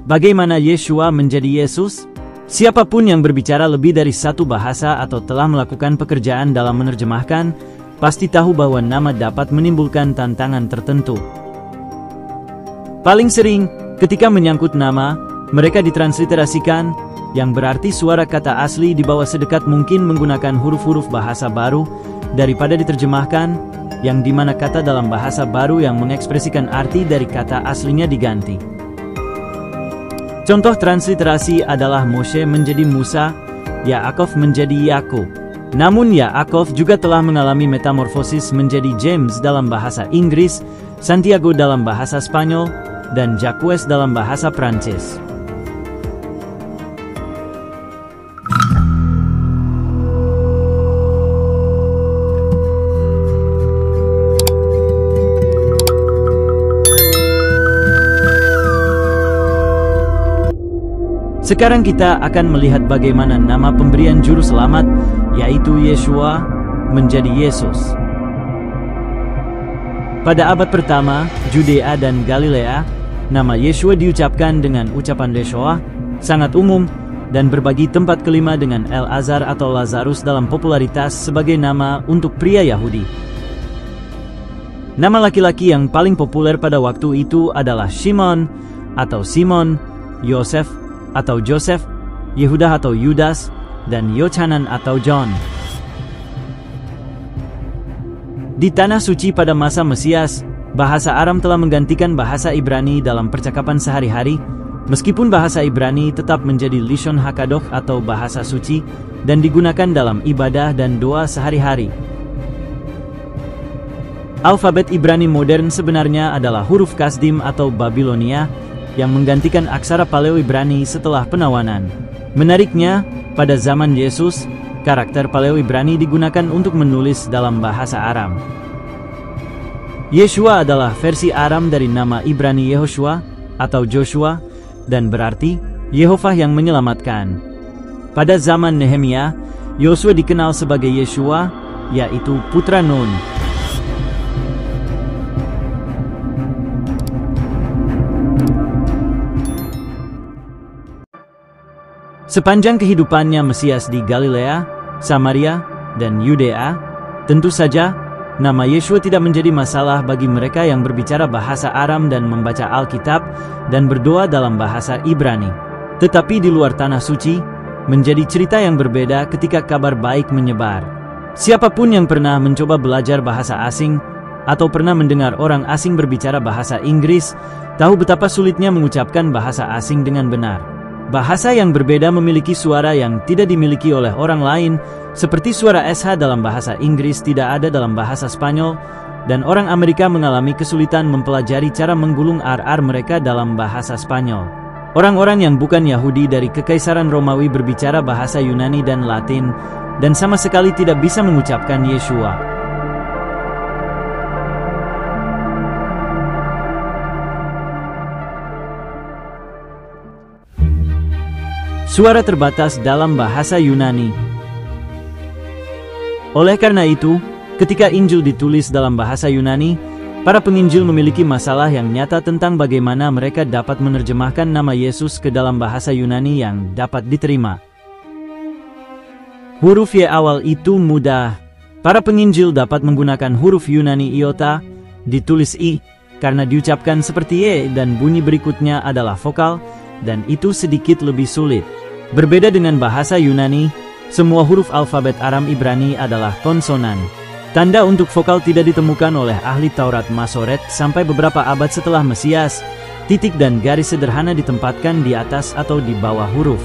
Bagaimana Yeshua menjadi Yesus? Siapapun yang berbicara lebih dari satu bahasa atau telah melakukan pekerjaan dalam menerjemahkan, pasti tahu bahwa nama dapat menimbulkan tantangan tertentu. Paling sering, ketika menyangkut nama, mereka ditransliterasikan, yang berarti suara kata asli dibawa sedekat mungkin menggunakan huruf-huruf bahasa baru, daripada diterjemahkan, yang dimana kata dalam bahasa baru yang mengekspresikan arti dari kata aslinya diganti. Contoh transliterasi adalah Moshe menjadi Musa, Yaakov menjadi Yakub. Namun Yaakov juga telah mengalami metamorfosis menjadi James dalam bahasa Inggris, Santiago dalam bahasa Spanyol, dan Jacques dalam bahasa Prancis. Sekarang kita akan melihat bagaimana nama pemberian juru selamat, yaitu Yeshua, menjadi Yesus. Pada abad pertama, Judea dan Galilea, nama Yeshua diucapkan dengan ucapan Yeshua, sangat umum, dan berbagi tempat kelima dengan El-Azar atau Lazarus dalam popularitas sebagai nama untuk pria Yahudi. Nama laki-laki yang paling populer pada waktu itu adalah Shimon atau Simon, Yosef atau Joseph, Yehuda atau Yudas, dan Yochanan atau John. Di Tanah Suci pada masa Mesias, bahasa Aram telah menggantikan bahasa Ibrani dalam percakapan sehari-hari, meskipun bahasa Ibrani tetap menjadi Lishon Hakadosh atau bahasa suci, dan digunakan dalam ibadah dan doa sehari-hari. Alfabet Ibrani modern sebenarnya adalah huruf Kasdim atau Babilonia, yang menggantikan aksara Paleo-Ibrani setelah penawanan. Menariknya, pada zaman Yesus, karakter Paleo-Ibrani digunakan untuk menulis dalam bahasa Aram. Yeshua adalah versi Aram dari nama Ibrani Yehoshua atau Joshua, dan berarti Yehova yang menyelamatkan. Pada zaman Nehemia, Yosua dikenal sebagai Yeshua, yaitu putra Nun. Sepanjang kehidupannya Mesias di Galilea, Samaria, dan Yudea, tentu saja nama Yeshua tidak menjadi masalah bagi mereka yang berbicara bahasa Aram dan membaca Alkitab dan berdoa dalam bahasa Ibrani. Tetapi di luar Tanah Suci, menjadi cerita yang berbeda ketika kabar baik menyebar. Siapapun yang pernah mencoba belajar bahasa asing atau pernah mendengar orang asing berbicara bahasa Inggris, tahu betapa sulitnya mengucapkan bahasa asing dengan benar. Bahasa yang berbeda memiliki suara yang tidak dimiliki oleh orang lain, seperti suara SH dalam bahasa Inggris tidak ada dalam bahasa Spanyol, dan orang Amerika mengalami kesulitan mempelajari cara menggulung R mereka dalam bahasa Spanyol. Orang-orang yang bukan Yahudi dari Kekaisaran Romawi berbicara bahasa Yunani dan Latin, dan sama sekali tidak bisa mengucapkan Yeshua. Suara terbatas dalam bahasa Yunani. Oleh karena itu, ketika Injil ditulis dalam bahasa Yunani, para penginjil memiliki masalah yang nyata tentang bagaimana mereka dapat menerjemahkan nama Yesus ke dalam bahasa Yunani yang dapat diterima. Huruf Y awal itu mudah. Para penginjil dapat menggunakan huruf Yunani iota, ditulis I, karena diucapkan seperti Y dan bunyi berikutnya adalah vokal, dan itu sedikit lebih sulit. Berbeda dengan bahasa Yunani, semua huruf alfabet Aram Ibrani adalah konsonan. Tanda untuk vokal tidak ditemukan oleh ahli Taurat Masoret sampai beberapa abad setelah Mesias. Titik dan garis sederhana ditempatkan di atas atau di bawah huruf.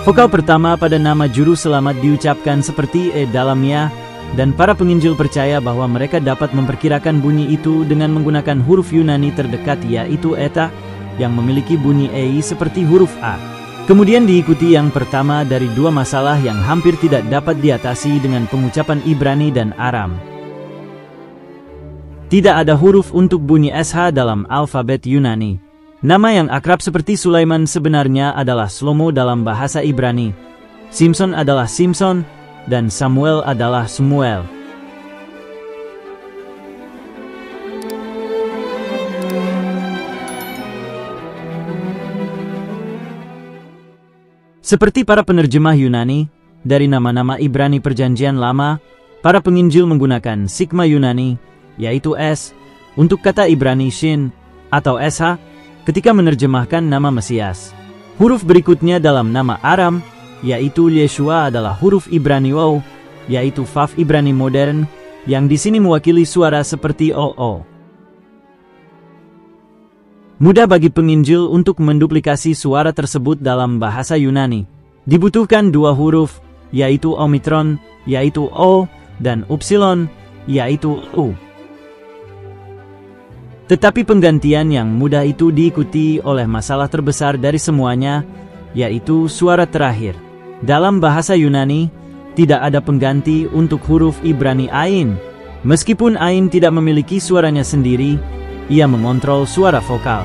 Vokal pertama pada nama juru selamat diucapkan seperti E dalamnya, dan para penginjil percaya bahwa mereka dapat memperkirakan bunyi itu dengan menggunakan huruf Yunani terdekat yaitu eta, yang memiliki bunyi EI seperti huruf A. Kemudian diikuti yang pertama dari dua masalah yang hampir tidak dapat diatasi dengan pengucapan Ibrani dan Aram. Tidak ada huruf untuk bunyi SH dalam alfabet Yunani. Nama yang akrab seperti Sulaiman sebenarnya adalah Shlomo dalam bahasa Ibrani. Simpson adalah Simpson, dan Samuel adalah Samuel. Seperti para penerjemah Yunani, dari nama-nama Ibrani Perjanjian Lama, para penginjil menggunakan sigma Yunani, yaitu S, untuk kata Ibrani Shin, atau SH, ketika menerjemahkan nama Mesias. Huruf berikutnya dalam nama Aram, yaitu Yeshua adalah huruf Ibrani Waw, yaitu Vav Ibrani modern, yang di sini mewakili suara seperti OO. Mudah bagi penginjil untuk menduplikasi suara tersebut dalam bahasa Yunani. Dibutuhkan dua huruf, yaitu Omikron, yaitu O, dan Upsilon, yaitu U. Tetapi penggantian yang mudah itu diikuti oleh masalah terbesar dari semuanya, yaitu suara terakhir. Dalam bahasa Yunani, tidak ada pengganti untuk huruf Ibrani Ain. Meskipun Ain tidak memiliki suaranya sendiri, ia mengontrol suara vokal.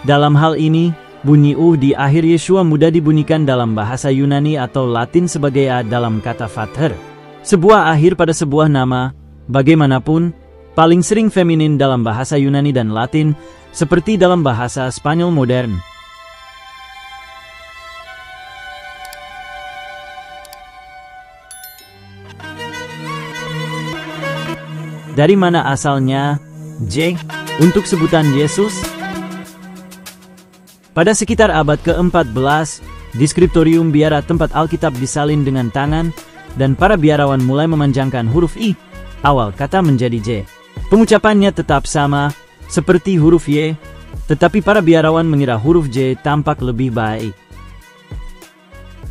Dalam hal ini, bunyi U di akhir Yeshua mudah dibunyikan dalam bahasa Yunani atau Latin sebagai A dalam kata Vater. Sebuah akhir pada sebuah nama, bagaimanapun, paling sering feminin dalam bahasa Yunani dan Latin, seperti dalam bahasa Spanyol modern. Dari mana asalnya J untuk sebutan Yesus? Pada sekitar abad ke-14, di skriptorium biara tempat Alkitab disalin dengan tangan, dan para biarawan mulai memanjangkan huruf I, awal kata menjadi J. Pengucapannya tetap sama, seperti huruf Y, tetapi para biarawan mengira huruf J tampak lebih baik.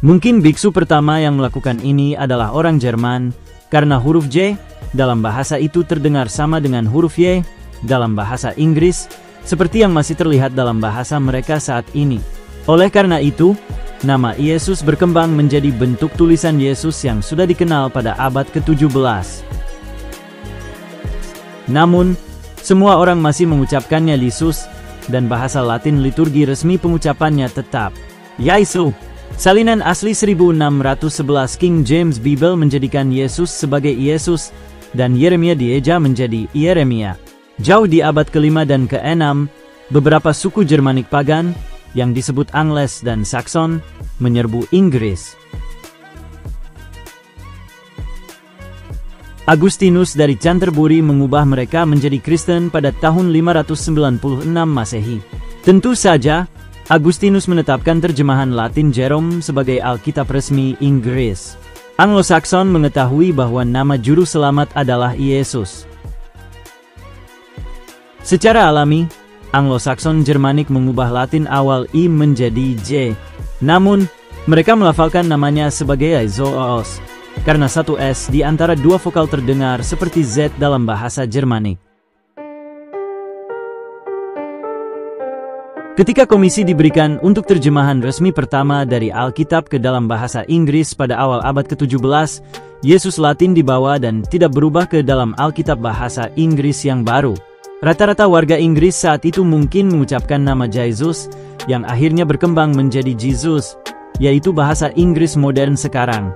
Mungkin biksu pertama yang melakukan ini adalah orang Jerman, karena huruf J dalam bahasa itu terdengar sama dengan huruf Y dalam bahasa Inggris, seperti yang masih terlihat dalam bahasa mereka saat ini. Oleh karena itu, nama Yesus berkembang menjadi bentuk tulisan Yesus yang sudah dikenal pada abad ke-17. Namun, semua orang masih mengucapkannya Yesus, dan bahasa Latin liturgi resmi pengucapannya tetap Yesus. Salinan asli 1611 King James Bible menjadikan Yesus sebagai Yesus, dan Yeremia dieja menjadi Yeremia. Jauh di abad ke-5 dan ke-6, beberapa suku Jermanik pagan, yang disebut Angles dan Saxon, menyerbu Inggris. Agustinus dari Canterbury mengubah mereka menjadi Kristen pada tahun 596 Masehi. Tentu saja, Agustinus menetapkan terjemahan Latin Jerome sebagai Alkitab resmi Inggris. Anglo-Saxon mengetahui bahwa nama juru selamat adalah Yesus. Secara alami, Anglo-Saxon Jermanik mengubah Latin awal I menjadi J. Namun, mereka melafalkan namanya sebagai Zoos, karena satu S di antara dua vokal terdengar seperti Z dalam bahasa Jermanik. Ketika komisi diberikan untuk terjemahan resmi pertama dari Alkitab ke dalam bahasa Inggris pada awal abad ke-17, Yesus Latin dibawa dan tidak berubah ke dalam Alkitab bahasa Inggris yang baru. Rata-rata warga Inggris saat itu mungkin mengucapkan nama Jesus, yang akhirnya berkembang menjadi Jesus, yaitu bahasa Inggris modern sekarang.